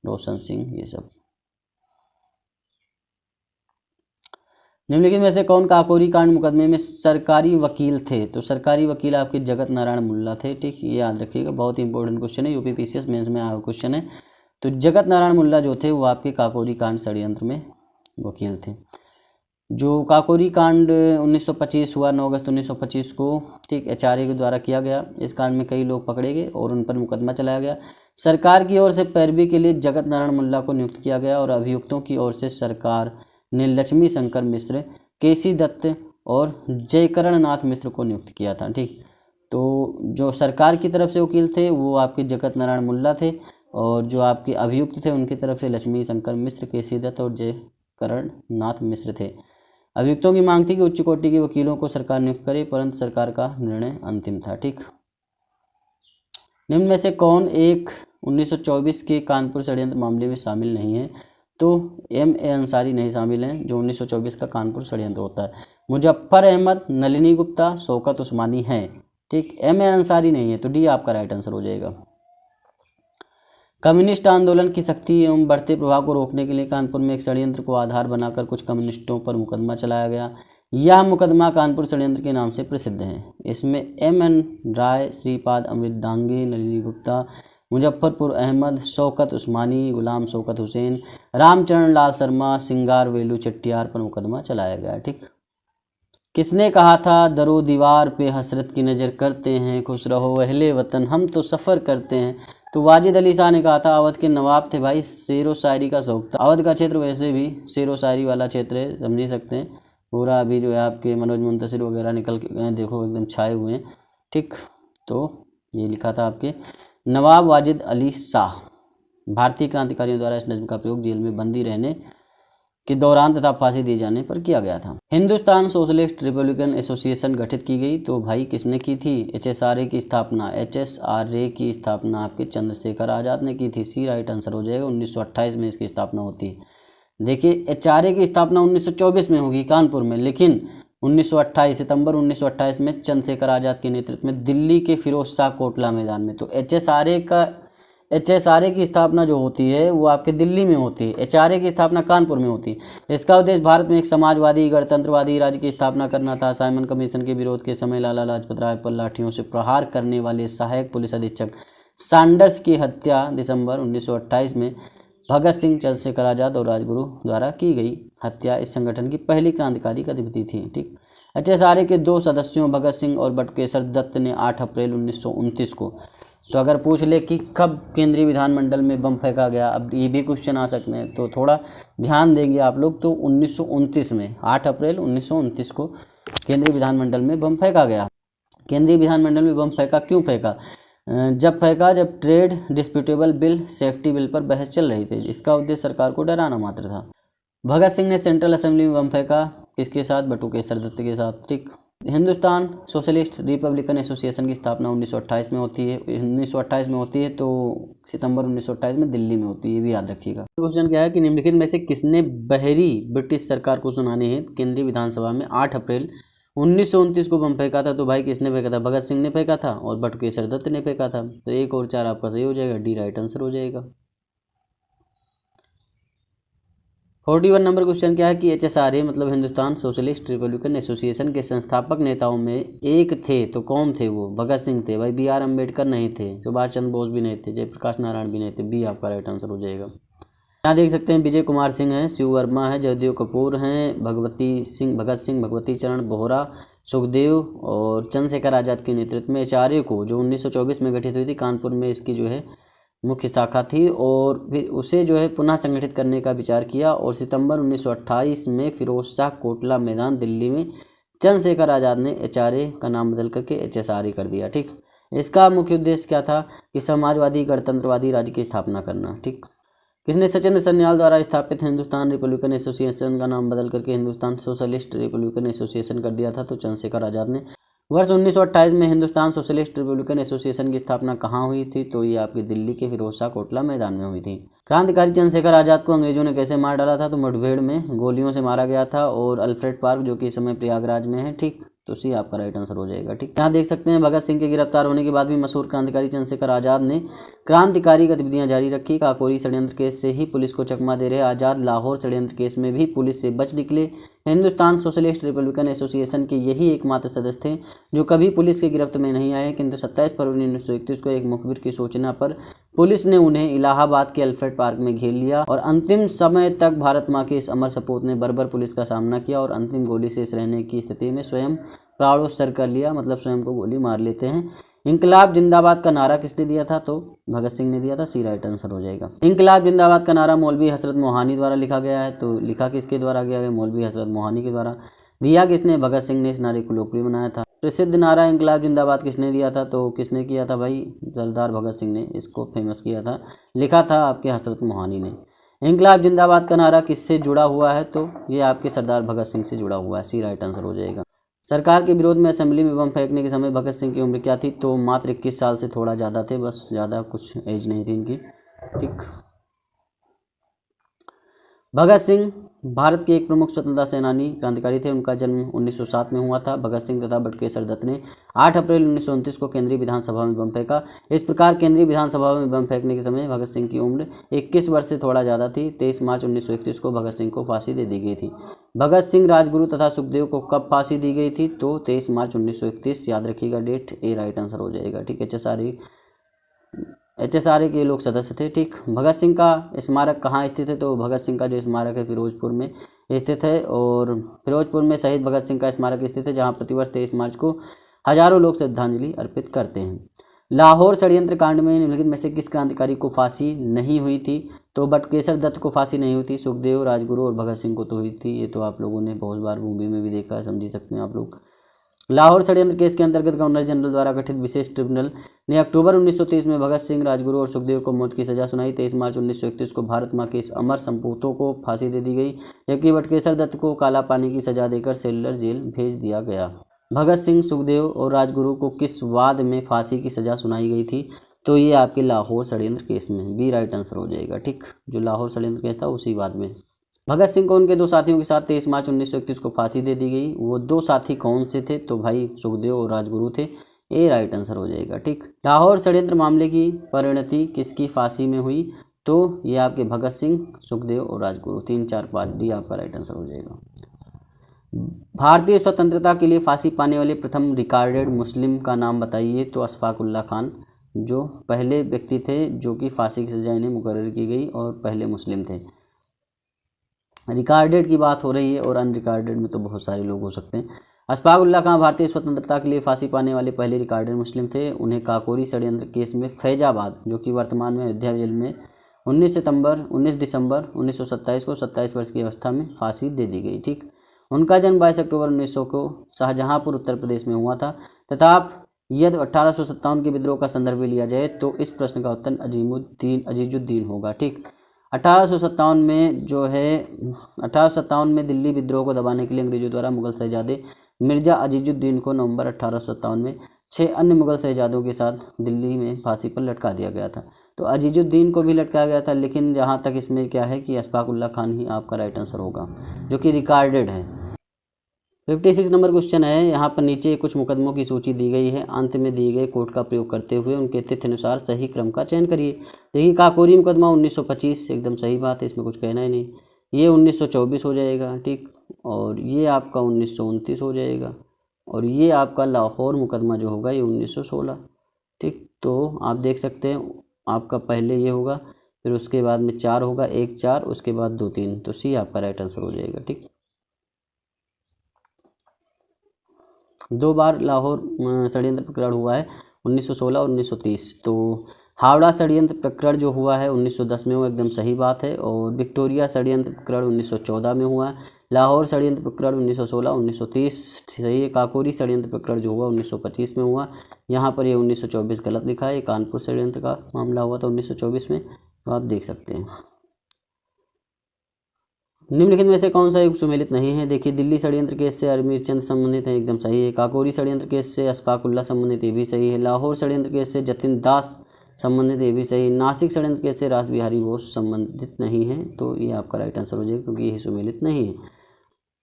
रोशन सिंह, ये सब। निम्नलिखित में से कौन काकोरी कांड मुकदमे में सरकारी वकील थे? तो सरकारी वकील आपके जगत नारायण मुल्ला थे। ठीक। ये याद रखिएगा, बहुत ही इंपॉर्टेंट क्वेश्चन है, यूपीपीसीएस मेंस में आया हुआ क्वेश्चन है। तो जगत नारायण मुल्ला जो थे वो आपके काकोरी कांड षड्यंत्र में वकील थे। जो काकोरी कांड 1925 हुआ, 9 अगस्त 1925 को, ठीक, एचआरए के द्वारा किया गया। इस कांड में कई लोग पकड़े गए और उन पर मुकदमा चलाया गया। सरकार की ओर से पैरवी के लिए जगत नारायण मुल्ला को नियुक्त किया गया, और अभियुक्तों की ओर से सरकार ने लक्ष्मी शंकर मिश्र, केसी दत्त और जयकरण नाथ मिश्र को नियुक्त किया था। ठीक। तो जो सरकार की तरफ से वकील थे वो आपके जगत नारायण मुल्ला थे, और जो आपके अभियुक्त थे उनकी तरफ से लक्ष्मी शंकर मिश्र, केसी दत्त और जयकरण नाथ मिश्र थे। अभियुक्तों की मांग थी कि उच्च कोटि के वकीलों को सरकार नियुक्त करे, परंतु सरकार का निर्णय अंतिम था। ठीक। निम्न में से कौन एक 1924 के कानपुर षड्यंत्र मामले में शामिल नहीं है? तो M.A. अंसारी नहीं शामिल हैं, जो 1924 का कानपुर षड्यंत्र होता है। मुजफ्फर अहमद, नलिनी गुप्ता, शौकत उस्मानी हैं। ठीक। M.A. अंसारी नहीं है, तो डी आपका राइट आंसर हो जाएगा। कम्युनिस्ट आंदोलन की शक्ति एवं बढ़ते प्रभाव को रोकने के लिए कानपुर में एक षड्यंत्र को आधार बनाकर कुछ कम्युनिस्टों पर मुकदमा चलाया गया। यह मुकदमा कानपुर षड्यंत्र के नाम से प्रसिद्ध है। इसमें M.N. राय, श्रीपाद अमृत डांगे, नलिनी गुप्ता, मुजफ्फरपुर अहमद, शौकत उस्मानी, गुलाम शौकत हुसैन, रामचरण लाल शर्मा, सिंगार वेलू चेट्टियार पर मुकदमा चलाया गया। ठीक। किसने कहा था दरो दीवार पे हसरत की नज़र करते हैं, खुश रहो अहले वतन हम तो सफ़र करते हैं? तो वाजिद अली शाह ने कहा था। अवध के नवाब थे भाई, शेर व शायरी का शौक था। अवध का क्षेत्र वैसे भी शेर व शायरी वाला क्षेत्र है, समझ ही सकते हैं। पूरा अभी जो है आपके मनोज मुंतशिर वगैरह निकल के गए, देखो एकदम छाए हुए हैं। ठीक। तो ये लिखा था आपके नवाब वाजिद अली शाह। भारतीय क्रांतिकारियों द्वारा इस नज्म का प्रयोग जेल में बंदी रहने के दौरान तथा फांसी दिए जाने पर किया गया था। हिंदुस्तान सोशलिस्ट रिपब्लिकन एसोसिएशन गठित की गई, तो भाई किसने की थी? HSRA की स्थापना, HSRA की स्थापना आपके चंद्रशेखर आज़ाद ने की थी। सी राइट आंसर हो जाएगा। 1928 में इसकी स्थापना होती है। देखिए HRA की स्थापना 1924 में होगी कानपुर में, लेकिन 1928 सितंबर 1928 में चंद्रशेखर आज़ाद के नेतृत्व में दिल्ली के फिरोज शाह कोटला मैदान में। तो HSRA की स्थापना जो होती है वो आपके दिल्ली में होती है, HRA की स्थापना कानपुर में होती है। इसका उद्देश्य भारत में एक समाजवादी गणतंत्रवादी राज्य की स्थापना करना था। साइमन कमीशन के विरोध के समय लाला लाजपत राय पर लाठियों से प्रहार करने वाले सहायक पुलिस अधीक्षक सैंडर्स की हत्या दिसंबर 1928 में भगत सिंह, चंद्रशेखर आज़ाद और राजगुरु द्वारा की गई। हत्या इस संगठन की पहली क्रांतिकारी गतिविधि थी। ठीक। HSRA के 2 सदस्यों भगत सिंह और बटुकेश्वर दत्त ने 8 अप्रैल 1929 को, तो अगर पूछ ले कि कब केंद्रीय विधानमंडल में बम फेंका गया, अब ये भी क्वेश्चन आ सकते हैं, तो थोड़ा ध्यान देंगे आप लोग, तो 1929 में 8 अप्रैल 1929 को केंद्रीय विधानमंडल में बम फेंका गया। केंद्रीय विधानमंडल में बम फेंका, क्यों फेंका? जब trade disputable bill, safety bill पर बहस चल रही थी। इसका उद्देश्य सरकार को डराना मात्र था। भगत सिंह ने सेंट्रल असेंबली में बम फेंका, किसके साथ? बटुकेश्वर दत्त के साथ। ठीक। हिंदुस्तान सोशलिस्ट रिपब्लिकन एसोसिएशन की स्थापना 1928 में होती है। 1928 में होती है, तो सितंबर 1928 में दिल्ली में होती है, ये भी याद रखिएगा। क्वेश्चन क्या है कि निम्नलिखित में से किसने बहरी ब्रिटिश सरकार को सुनाने हेतु केंद्रीय विधानसभा में 8 अप्रैल 1929 को बम फेंका था? तो भाई किसने फेंका था? भगत सिंह ने फेंका था और बटुकेश्वर दत्त ने फेंका था। तो 1 और 4 आपका सही हो जाएगा, डी राइट आंसर हो जाएगा। 41 नंबर क्वेश्चन क्या है कि HSRA मतलब हिंदुस्तान सोशलिस्ट रिपब्लिकन एसोसिएशन के संस्थापक नेताओं में एक थे, तो कौन थे वो? भगत सिंह थे भाई, BR अम्बेडकर नहीं थे, सुभाष चंद्र बोस भी नहीं थे, जयप्रकाश नारायण भी नहीं थे। बी आपका राइट आंसर हो जाएगा। यहाँ देख सकते हैं विजय कुमार सिंह हैं, शिव वर्मा है, जयदेव कपूर हैं, भगत सिंह, भगवती चरण बोहरा, सुखदेव और चंद्रशेखर आज़ाद के नेतृत्व में HSRA को, जो 1924 में गठित हुई थी, कानपुर में इसकी जो है मुख्य शाखा थी, और फिर उसे जो है पुनः संगठित करने का विचार किया और सितंबर 1928 में फिरोज शाह कोटला मैदान दिल्ली में चंद्रशेखर आज़ाद ने HSRA का नाम बदल करके HSRA कर दिया। ठीक। इसका मुख्य उद्देश्य क्या था कि समाजवादी गणतंत्रवादी राज्य की स्थापना करना। ठीक। किसने? सचिंद्र सन्याल द्वारा स्थापित हिंदुस्तान रिपब्लिकन एसोसिएशन का नाम बदल करके हिंदुस्तान सोशलिस्ट रिपब्लिकन एसोसिएशन कर दिया था? तो चंद्रशेखर आज़ाद ने। वर्ष 1928 में हिंदुस्तान सोशलिस्ट रिपब्लिकन एसोसिएशन की स्थापना कहाँ हुई थी? तो ये आपकी दिल्ली के फिरोज शाह कोटला मैदान में हुई थी। क्रांतिकारी चंद्रशेखर आज़ाद को अंग्रेजों ने कैसे मार डाला था? तो मुठभेड़ में गोलियों से मारा गया था, और अल्फ्रेड पार्क जो कि इस समय प्रयागराज में है। ठीक। तो सी आपका राइट आंसर हो जाएगा। ठीक। यहाँ देख सकते हैं भगत सिंह के गिरफ्तार होने के बाद भी मशहूर क्रांतिकारी चंद्रशेखर आज़ाद ने क्रांतिकारी गतिविधियां जारी रखी। काकोरी षड्यंत्र केस से ही पुलिस को चकमा दे रहे आज़ाद लाहौर षड्यंत्र केस में भी पुलिस से बच निकले। हिंदुस्तान सोशलिस्ट रिपब्लिकन एसोसिएशन के यही एकमात्र सदस्य थे जो कभी पुलिस के गिरफ्त में नहीं आए, किंतु 27 फरवरी 1931 को एक मुखबिर की सूचना पर पुलिस ने उन्हें इलाहाबाद के अल्फ्रेड पार्क में घेर लिया और अंतिम समय तक भारत माँ के इस अमर सपूत ने बर्बर पुलिस का सामना किया और अंतिम गोली शेष रहने की स्थिति में स्वयं प्राणोत्सर्ग कर लिया, मतलब स्वयं को गोली मार लेते हैं। इंकलाब जिंदाबाद का नारा किसने दिया था? तो भगत सिंह ने दिया था। सी राइट आंसर हो जाएगा। इंकलाब जिंदाबाद का नारा मौलवी हजरत मोहानी द्वारा लिखा गया है, तो लिखा किसके द्वारा गया है? मौलवी हजरत मोहानी के द्वारा। दिया किसने? भगत सिंह ने इस नारे को लोकप्रिय बनाया था। प्रसिद्ध नारा इंकलाब जिंदाबाद किसने दिया था? तो किसने किया था भाई? सरदार भगत सिंह ने इसको फेमस किया था, लिखा था आपके हजरत मोहानी ने। इंकलाब जिंदाबाद का नारा किससे जुड़ा हुआ है? तो ये आपके सरदार भगत सिंह से जुड़ा हुआ है। सी राइट आंसर हो जाएगा। सरकार के विरोध में असेंबली में बम फेंकने के समय भगत सिंह की उम्र क्या थी? तो मात्र 21 साल से थोड़ा ज़्यादा थे, बस ज़्यादा कुछ एज नहीं थी इनकी। ठीक। भगत सिंह भारत के एक प्रमुख स्वतंत्रता सेनानी क्रांतिकारी थे। उनका जन्म 1907 में हुआ था। भगत सिंह तथा बटुकेश्वर दत्त ने 8 अप्रैल 1929 को केंद्रीय विधानसभा में बम फेंका। इस प्रकार केंद्रीय विधानसभा में बम फेंकने के समय भगत सिंह की उम्र 21 वर्ष से थोड़ा ज़्यादा थी। 23 मार्च 1931 को भगत सिंह को फांसी दे दी गई थी। भगत सिंह, राजगुरु तथा सुखदेव को कब फांसी दी गई थी? तो 23 मार्च 1931, याद रखिएगा डेट। ए राइट आंसर हो जाएगा। ठीक। HSRA के लोग सदस्य थे। ठीक। भगत सिंह का स्मारक कहाँ स्थित है? तो भगत सिंह का जो स्मारक है फिरोजपुर में स्थित है, और फिरोजपुर में शहीद भगत सिंह का स्मारक स्थित है, जहाँ प्रतिवर्ष 23 मार्च को हजारों लोग श्रद्धांजलि अर्पित करते हैं। लाहौर षड्यंत्र कांड में निम्नलिखित में से किस क्रांतिकारी को फांसी नहीं हुई थी? तो बटुकेश्वर दत्त को फांसी नहीं हुई थी, सुखदेव, राजगुरु और भगत सिंह को तो हुई थी। ये तो आप लोगों ने बहुत बार मूवी में भी देखा है, समझ सकते हैं आप लोग। लाहौर षड्यंत्र केस के अंतर्गत गवर्नर जनरल द्वारा गठित विशेष ट्रिब्यूनल ने अक्टूबर 1930 में भगत सिंह, राजगुरु और सुखदेव को मौत की सजा सुनाई। 23 मार्च 1931 को भारत माँ के इस अमर संपूतों को फांसी दे दी गई, जबकि बटुकेश्वर दत्त को काला पानी की सजा देकर सेलुलर जेल भेज दिया गया। भगत सिंह, सुखदेव और राजगुरु को किस वाद में फांसी की सजा सुनाई गई थी? तो ये आपके लाहौर षड्यंत्र केस में। बी राइट आंसर हो जाएगा। ठीक। जो लाहौर षड्यंत्र केस था उसी वाद में। भगत सिंह को उनके 2 साथियों के साथ 23 मार्च 1931 को फांसी दे दी गई। वो 2 साथी कौन से थे? तो भाई सुखदेव और राजगुरु थे। ए राइट आंसर हो जाएगा। ठीक। लाहौर षड्यंत्र मामले की परिणति किसकी फांसी में हुई? तो ये आपके भगत सिंह, सुखदेव और राजगुरु। 3, 4, 5 डी आपका राइट आंसर हो जाएगा। भारतीय स्वतंत्रता के लिए फांसी पाने वाले प्रथम रिकॉर्डेड मुस्लिम का नाम बताइए। तो अशफाक उल्लाह खान जो पहले व्यक्ति थे जो कि फांसी की सजा इन्हें मुकर्रर की गई और पहले मुस्लिम थे। रिकॉर्डेड की बात हो रही है और अनरिकॉर्डेड में तो बहुत सारे लोग हो सकते हैं। अशफाक उल्लाह खां भारतीय स्वतंत्रता के लिए फांसी पाने वाले पहले रिकॉर्डेड मुस्लिम थे। उन्हें काकोरी षड्यंत्र केस में फैजाबाद, जो कि वर्तमान में अयोध्या जेल में 19 दिसंबर 1927 को 27 वर्ष की अवस्था में फांसी दे दी गई। ठीक, उनका जन्म 22 अक्टूबर 1900 को शाहजहांपुर उत्तर प्रदेश में हुआ था। तथा यदि 1857 के विद्रोह का संदर्भ लिया जाए तो इस प्रश्न का उत्तर अजीजुद्दीन होगा। ठीक, 1857 में जो है 1857 में दिल्ली विद्रोह को दबाने के लिए अंग्रेजों द्वारा मुगल शहजादे मिर्जा अजीजुद्दीन को नवंबर 1857 में 6 अन्य मुगल शहजादों के साथ दिल्ली में फांसी पर लटका दिया गया था। तो अजीजुद्दीन को भी लटकाया गया था, लेकिन जहाँ तक इसमें क्या है कि अशफाक उल्लाह खान ही आपका राइट आंसर होगा, जो कि रिकॉर्डेड है। 56 नंबर क्वेश्चन है। यहाँ पर नीचे कुछ मुकदमों की सूची दी गई है। अंत में दिए गए कोड का प्रयोग करते हुए उनके तथ्य अनुसार सही क्रम का चयन करिए। देखिए, काकोरी मुकदमा 1925 एकदम सही बात है, इसमें कुछ कहना ही नहीं। ये 1924 हो जाएगा। ठीक, और ये आपका 1929 हो जाएगा, और ये आपका लाहौर मुकदमा जो होगा ये 1916। ठीक, तो आप देख सकते हैं आपका पहले ये होगा, फिर उसके बाद में 4 होगा, 1 4, उसके बाद 2 3, तो सी आपका राइट आंसर हो जाएगा। ठीक, 2 बार लाहौर षड्यंत्र प्रकरण हुआ है, 1916 और 1930। तो हावड़ा षड्यंत्र प्रकरण जो हुआ है 1910 में, वो एकदम सही बात है। और विक्टोरिया षड्यंत्र प्रकरण 1914 में हुआ है। लाहौर षड्यंत्र प्रकरण 1916 1930 सही है। काकोरी षड्यंत्र प्रकरण जो हुआ 1925 में हुआ। यहाँ पर ये 1924 गलत लिखा है। कानपुर षड्यंत्र का मामला हुआ था 1924 में, तो आप देख सकते हैं। निम्नलिखित में से कौन सा युग सुमेलित नहीं है? देखिए, दिल्ली षड्यंत्र केस से अमीर चंद संबंधित है, एकदम सही है। काकोरी षड्यंत्र केस से अशफाक उल्लाह संबंधित, ये भी सही है। लाहौर षड्यंत्र केस से जतिन दास संबंधित, ये भी सही। नासिक षड्यंत्र केस से रास बिहारी बोस संबंधित नहीं है, तो ये आपका राइट आंसर हो जाएगा, क्योंकि ये सुमेलित नहीं है।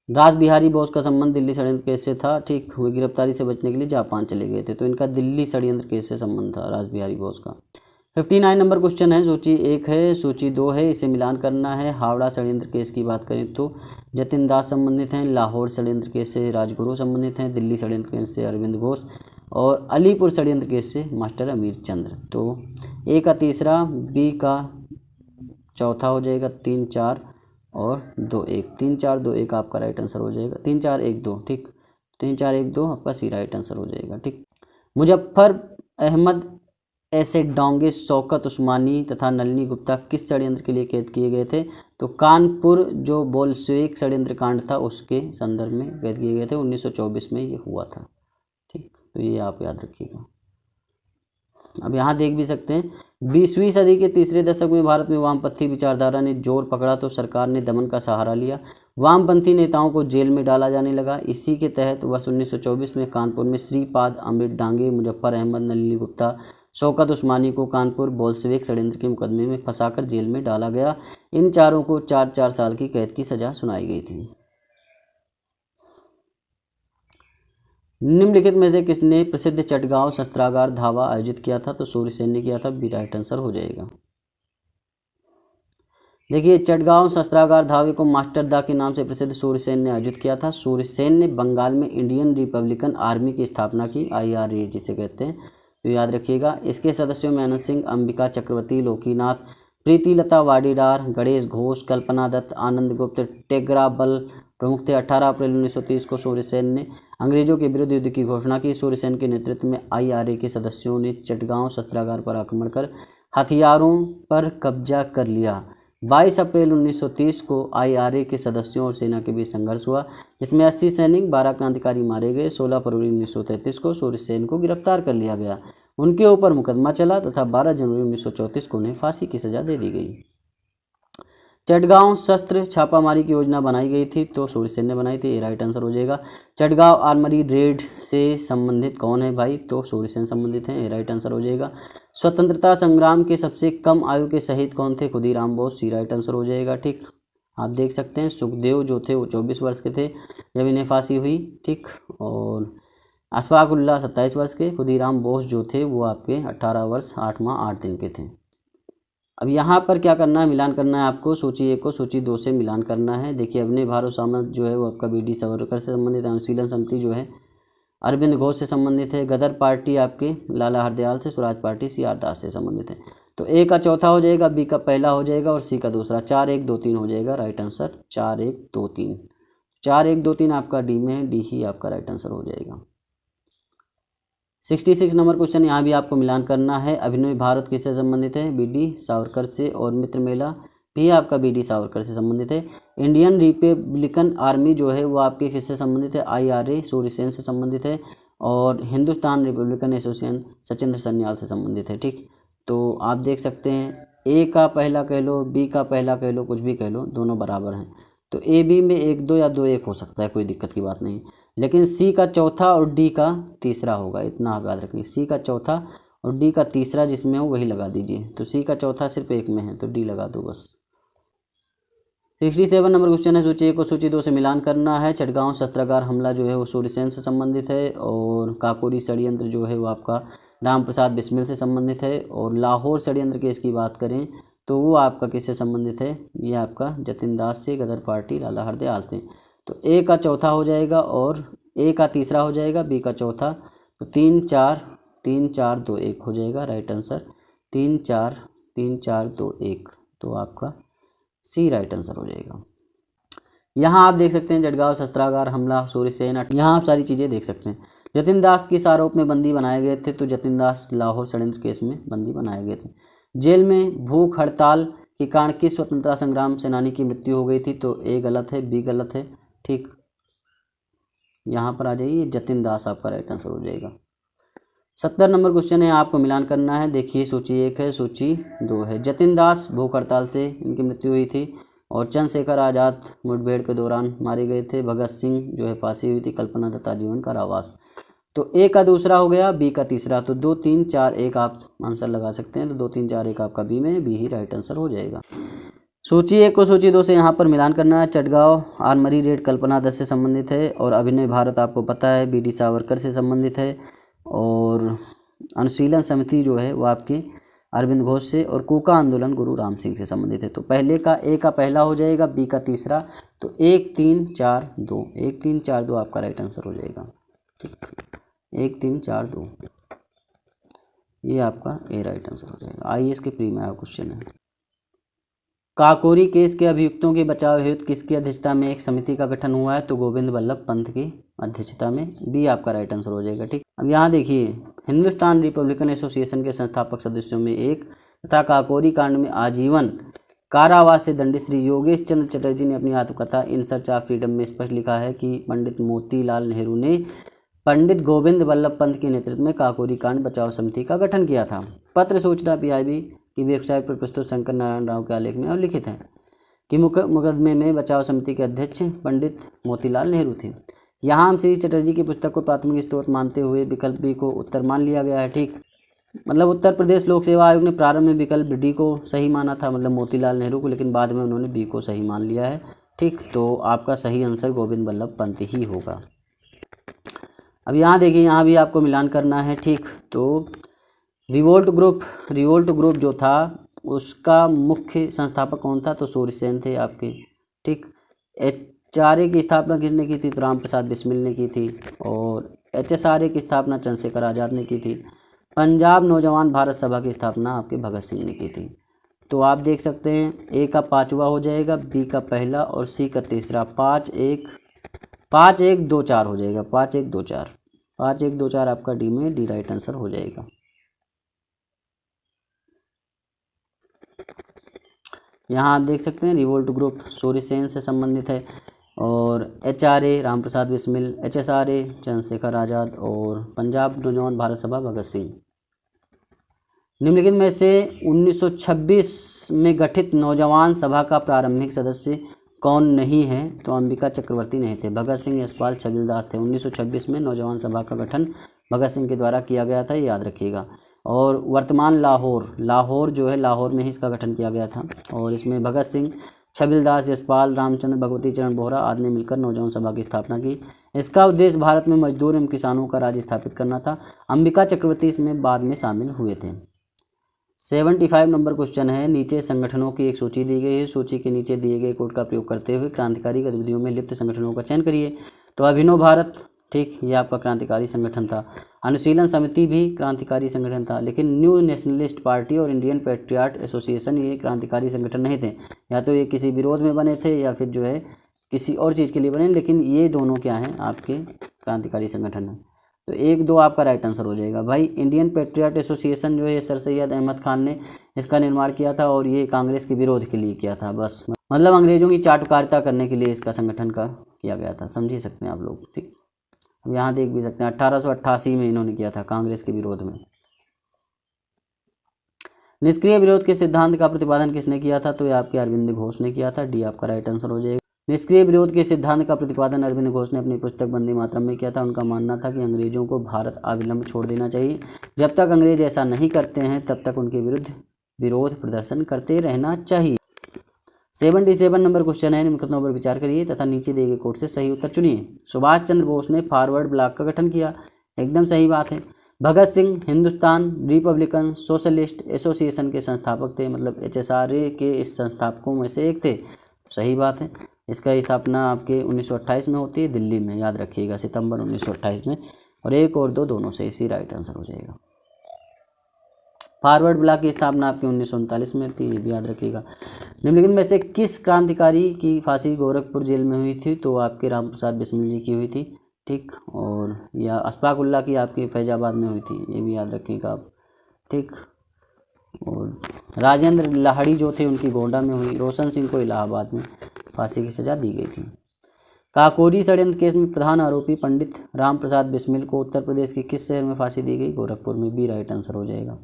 रास बिहारी बोस का संबंध दिल्ली षड्यंत्र केस से था। ठीक, वे गिरफ्तारी से बचने के लिए जापान चले गए थे, तो इनका दिल्ली षड्यंत्र केस से संबंध था रास बिहारी बोस का। 59 नंबर क्वेश्चन है। सूची 1 है, सूची 2 है, इसे मिलान करना है। हावड़ा षड्यंत्र केस की बात करें तो जतिन दास संबंधित हैं। लाहौर षड्यंत्र केस से राजगुरु संबंधित हैं। दिल्ली षड्यंत्र केस से अरविंद घोष, और अलीपुर षड्यंत्र केस से मास्टर अमीर चंद्र। तो ए का तीसरा, बी का चौथा हो जाएगा, 3 4 और 2 1, 3 4 2 1 आपका राइट आंसर हो जाएगा। 3 4 1 2, ठीक, 3 4 1 2 आपका सी राइट आंसर हो जाएगा। ठीक, मुजफ्फर अहमद ऐसे डोंगे, शौकत उस्मानी तथा नलिनी गुप्ता किस षड्यंत्र के लिए कैद किए गए थे? तो कानपुर जो बोल्शेविक षड्यंत्र कांड था उसके संदर्भ में कैद किए गए थे। 1924 में ये हुआ था। ठीक, तो ये आप याद रखिएगा। अब यहाँ देख भी सकते हैं, 20वीं सदी के तीसरे दशक में भारत में वामपंथी विचारधारा ने जोर पकड़ा तो सरकार ने दमन का सहारा लिया। वामपंथी नेताओं को जेल में डाला जाने लगा। इसी के तहत वर्ष 1924 में कानपुर में श्रीपाद अमृत डांगे, मुजफ्फर अहमद, नलिनी गुप्ता, शौकत उस्मानी को कानपुर बोल्शेविक षड्यंत्र के मुकदमे में फंसाकर जेल में डाला गया। इन चारों को 4-4 साल की कैद की सजा सुनाई गई थी। निम्नलिखित में से किसने प्रसिद्ध चटगांव शस्त्रागार धावा आयोजित किया था? तो सूर्यसेन ने किया था, बी राइट आंसर हो जाएगा। देखिए, चटगांव शस्त्रागार धावे को मास्टर दा के नाम से प्रसिद्ध सूर्यसेन ने आयोजित किया था। सूर्यसेन ने बंगाल में इंडियन रिपब्लिकन आर्मी की स्थापना की, IRA जिसे कहते हैं, तो याद रखिएगा। इसके सदस्यों में आनंद सिंह, अंबिका चक्रवर्ती, लोकीनाथ, प्रीतिलता वाडीदार, गणेश घोष, कल्पना दत्त, आनंद गुप्त, टेगरा बल प्रमुख थे। 18 अप्रैल 1930 को सूर्यसेन ने अंग्रेजों के विरुद्ध युद्ध की घोषणा की। सूर्यसेन के नेतृत्व में IRA के सदस्यों ने चटगांव शस्त्रागार पर आक्रमण कर हथियारों पर कब्जा कर लिया। 22 अप्रैल 1930 को IRA के सदस्यों और सेना के बीच संघर्ष हुआ, जिसमें 80 सैनिक, 12 क्रांतिकारी मारे गए। 16 फरवरी 1933 को सूर्यसेन को गिरफ्तार कर लिया गया। उनके ऊपर मुकदमा चला तथा 12 जनवरी 1934 को उन्हें फांसी की सजा दे दी गई। चटगांव शस्त्र छापामारी की योजना बनाई गई थी, तो सूर्यसेन ने बनाई थी, ये राइट आंसर हो जाएगा। चटगांव आर्मरी रेड से संबंधित कौन है भाई? तो सूर्यसेन संबंधित हैं, ये राइट आंसर हो जाएगा। स्वतंत्रता संग्राम के सबसे कम आयु के शहीद कौन थे? खुदीराम बोस, सी राइट आंसर हो जाएगा। ठीक, आप देख सकते हैं सुखदेव जो थे वो 24 वर्ष के थे जब इन्हें फांसी हुई। ठीक, और अशफाक उल्लाह 27 वर्ष के, खुदीराम बोस जो थे वो आपके 18 वर्ष 8 माह 8 दिन के थे। अब यहाँ पर क्या करना है, मिलान करना है आपको। सूची 1 को सूची 2 से मिलान करना है। देखिए, अभिनय भारो सामंत जो है वो आपका BD सावरकर से संबंधित है। अनुशीलन समिति जो है अरविंद घोष से संबंधित है। गदर पार्टी आपके लाला हरदयाल से, स्वराज पार्टी CR दास से संबंधित है। तो A का चौथा हो जाएगा, B का पहला हो जाएगा और C का दूसरा। 4 1 2 3 हो जाएगा राइट आंसर, 4 1 2 3। 4 1 2 3 आपका डी में है, डी ही आपका राइट आंसर हो जाएगा। 66 नंबर क्वेश्चन, यहाँ भी आपको मिलान करना है। अभिनव भारत किससे संबंधित है? बी डी सावरकर से। और मित्र मेला भी आपका बी डी सावरकर से संबंधित है। इंडियन रिपब्लिकन आर्मी जो है वो आपके किससे संबंधित है? IRA सूर्य सेन से संबंधित है। और हिंदुस्तान रिपब्लिकन एसोसिएशन सचिंद्र सन्याल से संबंधित है। ठीक, तो आप देख सकते हैं ए का पहला कह लो, बी का पहला कह लो, कुछ भी कह लो, दोनों बराबर हैं। तो ए बी में 1 2 या 2 1 हो सकता है, कोई दिक्कत की बात नहीं। लेकिन सी का चौथा और डी का तीसरा होगा, इतना आप याद रखिए। सी का चौथा और डी का तीसरा जिसमें हो वही लगा दीजिए। तो सी का चौथा सिर्फ एक में है तो डी लगा दो बस। 67 नंबर क्वेश्चन है, सूची 1 को सूची 2 से मिलान करना है। चटगांव शस्त्रागार हमला जो है वो सूर्यसेन से संबंधित है। और काकोरी षड्यंत्र जो है वो आपका राम प्रसाद बिस्मिल से संबंधित है। और लाहौर षड्यंत्र केस की बात करें तो वो आपका किससे संबंधित है? ये आपका जतिन दास से, गदर पार्टी, लाला हरदयाल से। तो ए का चौथा हो जाएगा और ए का तीसरा हो जाएगा, बी का चौथा। तो 3 4 2 1 हो जाएगा राइट आंसर। 3 4 2 1, तो आपका सी राइट आंसर हो जाएगा। यहाँ आप देख सकते हैं चटगांव शस्त्रागार हमला सूर्यसेन, यहाँ आप सारी चीज़ें देख सकते हैं। जतिन दास किस आरोप में बंदी बनाए गए थे? तो जतिन दास लाहौर षड्यंत्र केस में बंदी बनाए गए थे। जेल में भूख हड़ताल के कारण किस स्वतंत्रता संग्राम सेनानी की मृत्यु हो गई थी? तो ए गलत है, बी गलत है। ठीक, यहाँ पर आ जाइए, जतिन दास आपका राइट आंसर हो जाएगा। 70 नंबर क्वेश्चन है, आपको मिलान करना है। देखिए सूची 1 है, सूची 2 है। जतिन दास भूख हड़ताल से इनकी मृत्यु हुई थी। और चंद्रशेखर आज़ाद मुठभेड़ के दौरान मारे गए थे। भगत सिंह जो है फांसी हुई थी। कल्पना दत्ता जीवन कारावास। तो ए का दूसरा हो गया, बी का तीसरा। तो 2 3 4 1 आप आंसर लगा सकते हैं। तो 2 3 4 1 आपका बी में, बी ही राइट आंसर हो जाएगा। सूची 1 को सूची 2 से यहाँ पर मिलान करना है। चटगांव आर्मरी रेड कल्पना दत्त से संबंधित है। और अभिनव भारत आपको पता है बी डी सावरकर से संबंधित है। और अनुशीलन समिति जो है वो आपके अरविंद घोष से। और कूका आंदोलन गुरु राम सिंह से संबंधित है। तो पहले का ए का पहला हो जाएगा, बी का तीसरा। तो 1 3 4 2, 1 3 4 2 आपका राइट आंसर हो जाएगा। ठीक, 1 3 4 2, ये आपका ए राइट आंसर हो जाएगा। IAS के प्री में आया क्वेश्चन है। काकोरी केस के अभियुक्तों के बचाव हेतु किसकी अध्यक्षता में एक समिति का गठन हुआ है? तो गोविंद बल्लभ पंत की अध्यक्षता में, बी आपका राइट आंसर हो जाएगा। ठीक, अब यहाँ देखिए, हिंदुस्तान रिपब्लिकन एसोसिएशन के संस्थापक सदस्यों में एक तथा काकोरी कांड में आजीवन कारावास से दंडित श्री योगेश चंद्र चटर्जी ने अपनी आत्मकथा इन सर्च ऑफ फ्रीडम में स्पष्ट लिखा है कि पंडित मोतीलाल नेहरू ने पंडित गोविंद बल्लभ पंत के नेतृत्व में काकोरी कांड बचाव समिति का गठन किया था। पत्र सूचना PIB की वेबसाइट पर प्रस्तुत शंकर नारायण राव के आलेख में उल्लिखित है कि मुकदमे में बचाव समिति के अध्यक्ष पंडित मोतीलाल नेहरू थे। यहाँ हम श्री चटर्जी की पुस्तक को प्राथमिक स्रोत मानते हुए विकल्प बी को उत्तर मान लिया गया है। ठीक, मतलब उत्तर प्रदेश लोक सेवा आयोग ने प्रारंभ में विकल्प डी को सही माना था, मतलब मोतीलाल नेहरू को, लेकिन बाद में उन्होंने बी को सही मान लिया है। ठीक, तो आपका सही आंसर गोविंद बल्लभ पंत ही होगा। अब यहाँ देखिए, यहाँ भी आपको मिलान करना है। ठीक, तो रिवोल्ट ग्रुप जो था उसका मुख्य संस्थापक कौन था? तो सूर्यसेन थे आपके। ठीक, HRA की स्थापना किसने की थी? तो राम प्रसाद बिस्मिल ने की थी। और HSRA की स्थापना चंद्रशेखर आज़ाद ने की थी। पंजाब नौजवान भारत सभा की स्थापना आपके भगत सिंह ने की थी। तो आप देख सकते हैं ए का 5वां हो जाएगा, बी का पहला और सी का तीसरा। 5 1 2 4 हो जाएगा। 5 1 2 4, 5 1 2 4 आपका डी में, डी राइट आंसर हो जाएगा। यहाँ आप देख सकते हैं रिवोल्ट ग्रुप सूर्यसेन से संबंधित है। और HRA राम प्रसाद बिस्मिल, HSRA चंद्रशेखर आज़ाद और पंजाब नौजवान भारत सभा भगत सिंह। निम्नलिखित में से 1926 में गठित नौजवान सभा का प्रारंभिक सदस्य कौन नहीं है? तो अंबिका चक्रवर्ती नहीं थे। भगत सिंह, यशपाल, छबिलदास थे। 1926 में नौजवान सभा का गठन भगत सिंह के द्वारा किया गया था, ये याद रखिएगा। और वर्तमान लाहौर जो है, लाहौर में ही इसका गठन किया गया था। और इसमें भगत सिंह, छबिलदास, यशपाल, रामचंद्र, भगवती चरण बोहरा आदि ने मिलकर नौजवान सभा की स्थापना की। इसका उद्देश्य भारत में मजदूर एवं किसानों का राज्य स्थापित करना था। अंबिका चक्रवर्ती इसमें बाद में शामिल हुए थे। 75 नंबर क्वेश्चन है, नीचे संगठनों की एक सूची दी गई है। सूची के नीचे दिए गए कोड का प्रयोग करते हुए क्रांतिकारी गतिविधियों में लिप्त संगठनों का चयन करिए। तो अभिनव भारत, ठीक, ये आपका क्रांतिकारी संगठन था। अनुशीलन समिति भी क्रांतिकारी संगठन था। लेकिन न्यू नेशनलिस्ट पार्टी और इंडियन पैट्रियट एसोसिएशन ये क्रांतिकारी संगठन नहीं थे। या तो ये किसी विरोध में बने थे या फिर जो है किसी और चीज़ के लिए बने, लेकिन ये दोनों क्या हैं आपके क्रांतिकारी संगठन हैं। तो 1-2 आपका राइट आंसर हो जाएगा भाई। इंडियन पेट्रियट एसोसिएशन जो है सर सैयद अहमद खान ने इसका निर्माण किया था और ये कांग्रेस के विरोध के लिए किया था। बस मतलब अंग्रेजों की चाटुकारिता करने के लिए इसका संगठन का किया गया था, समझ ही सकते हैं आप लोग। ठीक, अब यहाँ देख भी सकते हैं 1888 में इन्होंने किया था कांग्रेस के विरोध में। निष्क्रिय विरोध के सिद्धांत का प्रतिपादन किसने किया था? तो ये आपके अरविंद घोष ने किया था। डी आपका राइट आंसर हो जाएगा। निष्क्रिय विरोध के सिद्धांत का प्रतिपादन अरविंद घोष ने अपनी पुस्तक वंदे मातरम में किया था। उनका मानना था कि अंग्रेजों को भारत अविलंब छोड़ देना चाहिए। जब तक अंग्रेज ऐसा नहीं करते हैं तब तक उनके विरुद्ध विरोध प्रदर्शन करते रहना चाहिए। 77 नंबर क्वेश्चन है, निम्नलिखितों पर विचार करिए तथा नीचे दिए गए कोड से सही उत्तर चुनिए। सुभाष चंद्र बोस ने फॉरवर्ड ब्लॉक का गठन किया, एकदम सही बात है। Bhagat Singh Hindustan Republican Socialist Association के संस्थापक थे, मतलब HSRA के इस संस्थापकों में से एक थे, सही बात है। इसका स्थापना आपके 1928 में होती है दिल्ली में, याद रखिएगा, सितंबर 1928 में। और 1 और 2 दोनों से इसी राइट आंसर हो जाएगा। फॉरवर्ड ब्लॉक की स्थापना आपकी 1939 में थी, ये भी याद रखिएगा। निम्नलिखित में से किस क्रांतिकारी की फांसी गोरखपुर जेल में हुई थी? तो आपके राम प्रसाद बिस्मिल जी की हुई थी। ठीक, और या अशफाक उल्लाह की आपकी फैजाबाद में हुई थी, ये भी याद रखिएगा आप। ठीक, और राजेंद्र लाहड़ी जो थे उनकी गोंडा में हुई। रोशन सिंह को इलाहाबाद में फांसी की सज़ा दी गई थी। काकोरी षड्यंत्र केस में प्रधान आरोपी पंडित राम प्रसाद बिस्मिल को उत्तर प्रदेश के किस शहर में फांसी दी गई? गोरखपुर में, भी राइट आंसर हो जाएगा।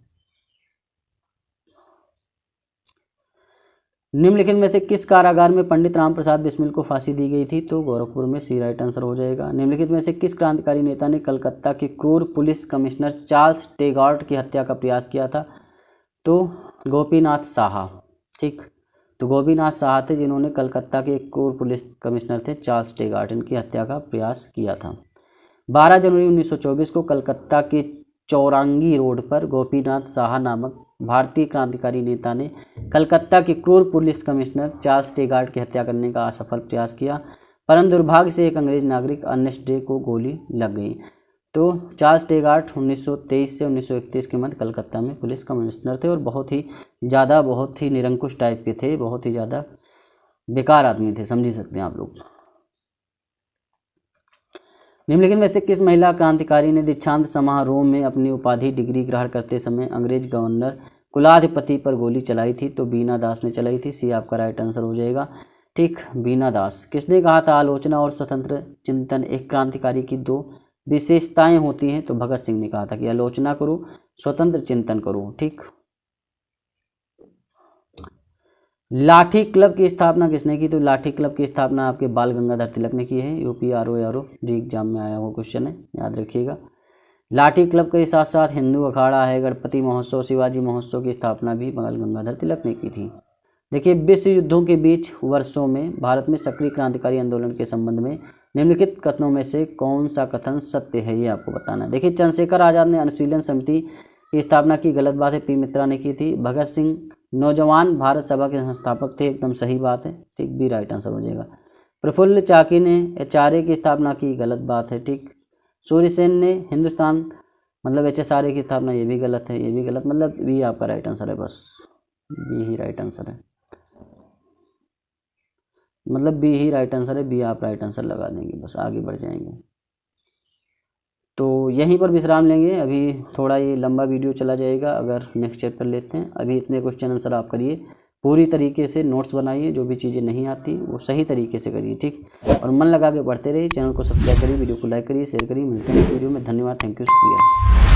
निम्नलिखित में से किस कारागार में पंडित राम प्रसाद बिस्मिल को फांसी दी गई थी? तो गोरखपुर में, सी राइट आंसर हो जाएगा। निम्नलिखित में से किस क्रांतिकारी नेता ने कलकत्ता के क्रूर पुलिस कमिश्नर चार्ल्स टेगॉर्ट की हत्या का प्रयास किया था? तो गोपीनाथ साहा। ठीक, तो गोपीनाथ साहा थे जिन्होंने कलकत्ता के क्रूर पुलिस कमिश्नर थे चार्ल्स टेगॉर्ट, इनकी हत्या का प्रयास किया था। 12 जनवरी 1924 को कलकत्ता के चौरंगी रोड पर गोपीनाथ साहा नामक भारतीय क्रांतिकारी नेता ने कलकत्ता के क्रूर पुलिस कमिश्नर चार्ल्स टेगॉर्ट की हत्या करने का असफल प्रयास किया, परंतु दुर्भाग्य से एक अंग्रेज नागरिक अर्नेस्ट डे को गोली लग गई। तो चार्ल्स टेगॉर्ट 1923 से 1931 के मध्य कलकत्ता में पुलिस कमिश्नर थे और बहुत ही निरंकुश टाइप के थे, बहुत ही ज़्यादा बेकार आदमी थे, समझ सकते हैं आप लोग। निम्नलिखित में से किस महिला क्रांतिकारी ने दीक्षांत समारोह में अपनी उपाधि डिग्री ग्रहण करते समय अंग्रेज गवर्नर कुलाधिपति पर गोली चलाई थी? तो बीना दास ने चलाई थी, सी आपका राइट आंसर हो जाएगा। ठीक, बीना दास। किसने कहा था आलोचना और स्वतंत्र चिंतन एक क्रांतिकारी की 2 विशेषताएं होती हैं? तो भगत सिंह ने कहा था कि आलोचना करो, स्वतंत्र चिंतन करो। ठीक, लाठी क्लब की स्थापना किसने की? तो लाठी क्लब की स्थापना आपके बाल गंगाधर तिलक ने की है। UPRO जी एग्जाम में आया हुआ क्वेश्चन है, याद रखिएगा। लाठी क्लब के साथ साथ हिंदू अखाड़ा है, गणपति महोत्सव, शिवाजी महोत्सव की स्थापना भी बाल गंगाधर तिलक ने की थी। देखिए, विश्व युद्धों के बीच वर्षों में भारत में सक्रिय क्रांतिकारी आंदोलन के संबंध में निम्नलिखित कथनों में से कौन सा कथन सत्य है, ये आपको बताना है। देखिए, चंद्रशेखर आज़ाद ने अनुशीलन समिति की स्थापना की, गलत बात है, पी मित्रा ने की थी। भगत सिंह नौजवान भारत सभा के संस्थापक थे, एकदम सही बात है। ठीक, बी राइट आंसर हो जाएगा। प्रफुल्ल चाकी ने HRA की स्थापना की, गलत बात है। ठीक, सूर्यसेन ने हिंदुस्तान मतलब HSRA की स्थापना, ये भी गलत है, ये भी गलत, मतलब बी आपका राइट आंसर है, बस बी ही राइट आंसर है, मतलब बी ही राइट आंसर है। बी आप राइट आंसर लगा देंगे, बस आगे बढ़ जाएंगे। तो यहीं पर विश्राम लेंगे, अभी थोड़ा ये लंबा वीडियो चला जाएगा अगर नेक्स्ट चैप्टर लेते हैं। अभी इतने क्वेश्चन आंसर आप करिए, पूरी तरीके से नोट्स बनाइए, जो भी चीज़ें नहीं आती वो सही तरीके से करिए। ठीक, और मन लगा के पढ़ते रहिए। चैनल को सब्सक्राइब करिए, वीडियो को लाइक करिए, शेयर करिए। मिलते हैं नेक्स्ट वीडियो में। धन्यवाद, थैंक यू, शुक्रिया।